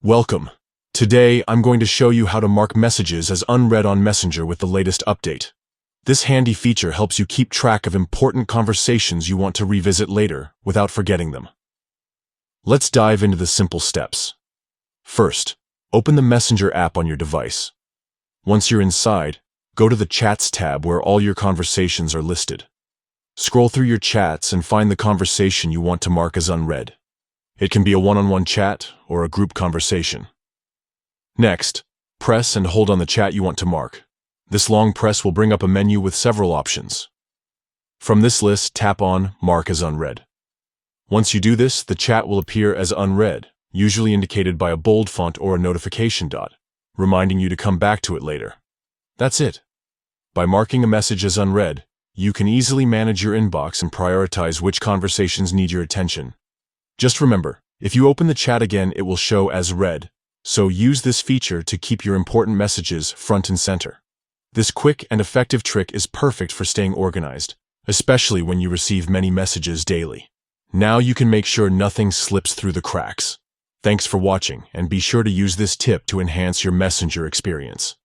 Welcome. Today, I'm going to show you how to mark messages as unread on Messenger with the latest update. This handy feature helps you keep track of important conversations you want to revisit later without forgetting them. Let's dive into the simple steps. First, open the Messenger app on your device. Once you're inside, go to the Chats tab where all your conversations are listed. Scroll through your chats and find the conversation you want to mark as unread. It can be a one-on-one chat or a group conversation. Next, press and hold on the chat you want to mark. This long press will bring up a menu with several options. From this list, tap on Mark as Unread. Once you do this, the chat will appear as unread, usually indicated by a bold font or a notification dot, reminding you to come back to it later. That's it. By marking a message as unread, you can easily manage your inbox and prioritize which conversations need your attention. Just remember, if you open the chat again, it will show as read, so use this feature to keep your important messages front and center. This quick and effective trick is perfect for staying organized, especially when you receive many messages daily. Now you can make sure nothing slips through the cracks. Thanks for watching, and be sure to use this tip to enhance your Messenger experience.